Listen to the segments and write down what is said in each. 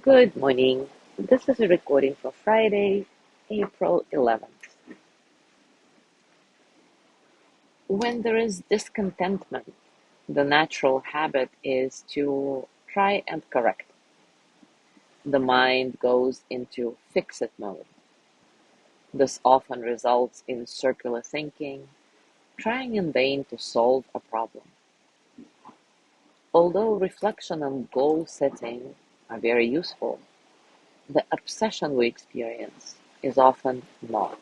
Good morning. This is a recording for Friday, April 11th. When there is discontentment, the natural habit is to try and correct. The mind goes into fix it mode. This often results in circular thinking, trying in vain to solve a problem. Although reflection and goal setting are very useful, the obsession we experience is often not.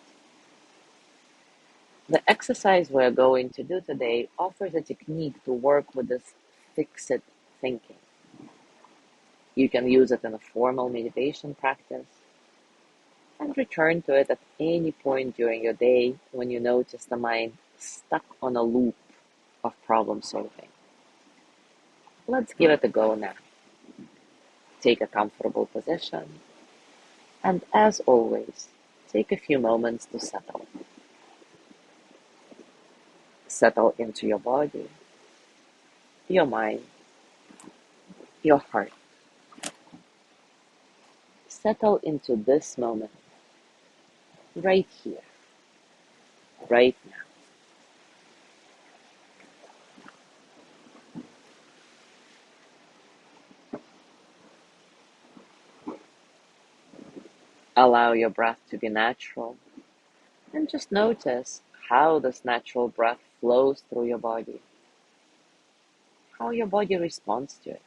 The exercise we're going to do today offers a technique to work with this fixed thinking. You can use it in a formal meditation practice and return to it at any point during your day when you notice the mind stuck on a loop of problem solving. Let's give it a go now. Take a comfortable position, and as always, take a few moments to settle. Settle into your body, your mind, your heart. Settle into this moment, right here, right now. Allow your breath to be natural and just notice how this natural breath flows through your body, how your body responds to it.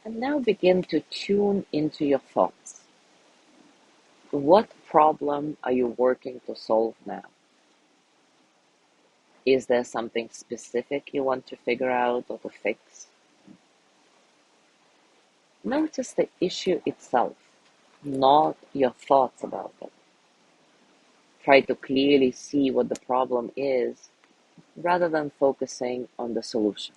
And now begin to tune into your thoughts. What problem are you working to solve now? Is there something specific you want to figure out or to fix? Notice the issue itself, not your thoughts about it. Try to clearly see what the problem is rather than focusing on the solution.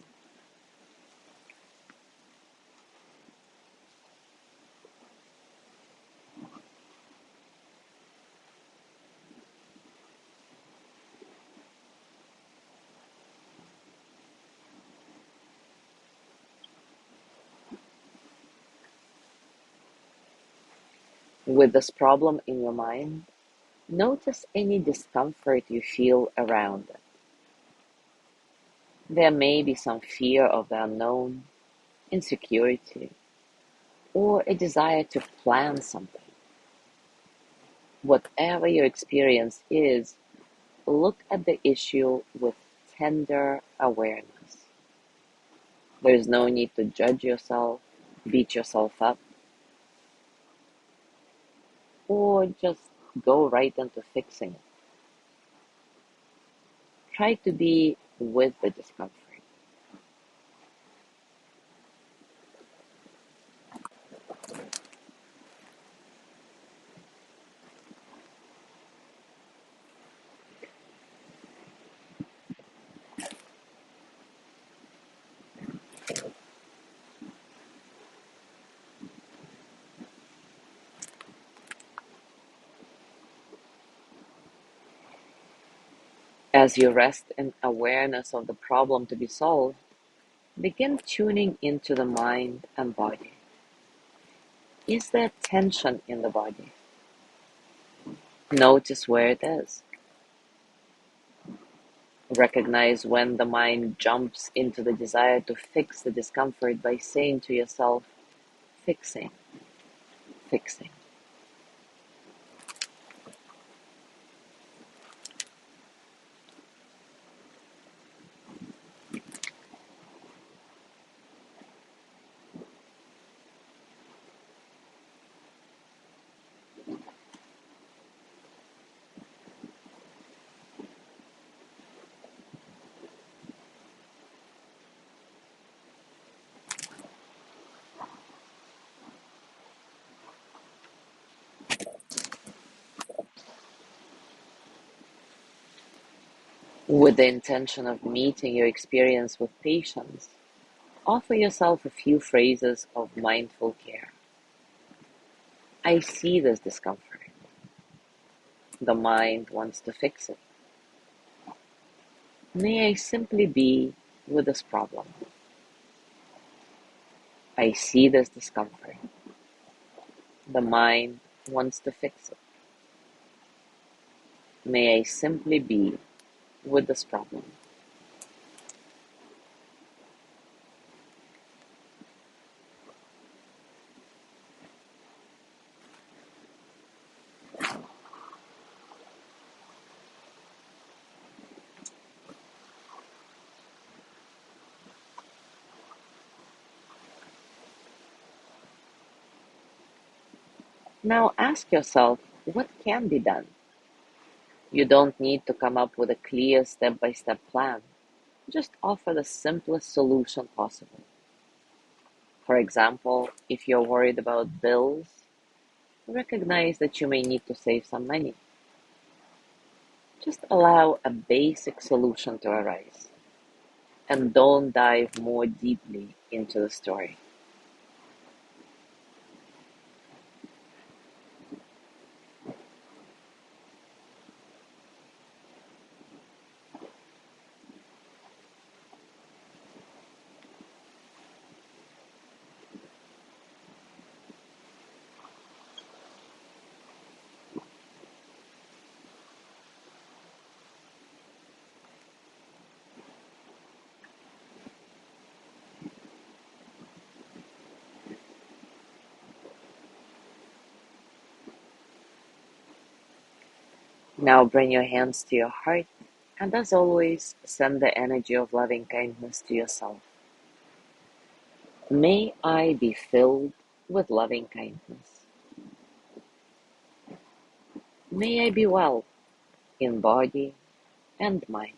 With this problem in your mind, notice any discomfort you feel around it. There may be some fear of the unknown, insecurity, or a desire to plan something. Whatever your experience is, look at the issue with tender awareness. There is no need to judge yourself, beat yourself up, or just go right into fixing it. Try to be with the discomfort. As you rest in awareness of the problem to be solved, begin tuning into the mind and body. Is there tension in the body? Notice where it is. Recognize when the mind jumps into the desire to fix the discomfort by saying to yourself, fixing, fixing. With the intention of meeting your experience with patience, offer yourself a few phrases of mindful care. I see this discomfort. The mind wants to fix it. May I simply be with this problem? I see this discomfort. The mind wants to fix it. May I simply be with this problem? Now ask yourself, what can be done? You don't need to come up with a clear step-by-step plan. Just offer the simplest solution possible. For example, if you're worried about bills, recognize that you may need to save some money. Just allow a basic solution to arise and don't dive more deeply into the story. Now bring your hands to your heart and, as always, send the energy of loving kindness to yourself. May I be filled with loving kindness. May I be well in body and mind.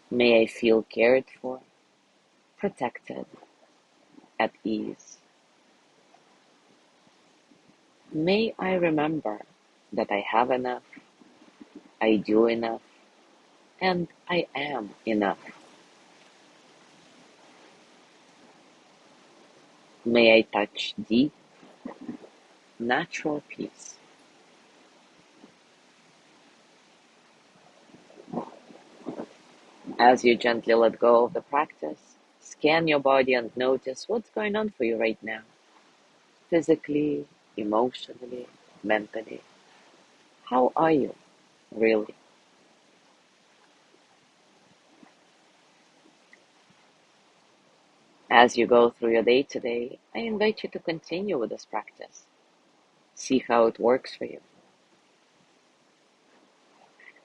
May I feel cared for, protected, at ease. May I remember that I have enough, I do enough, and I am enough. May I touch deep, natural peace. As you gently let go of the practice, scan your body and notice what's going on for you right now, physically, emotionally, mentally. How are you, really? As you go through your day today, I invite you to continue with this practice. See how it works for you.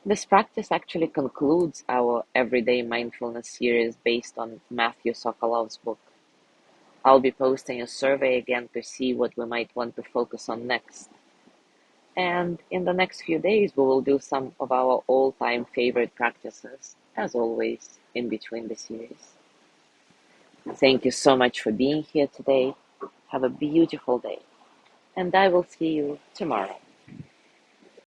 This practice actually concludes our Everyday Mindfulness series based on Matthew Sokolov's book. I'll be posting a survey again to see what we might want to focus on next. And in the next few days, we will do some of our all-time favorite practices, as always, in between the series. Thank you so much for being here today. Have a beautiful day, and I will see you tomorrow.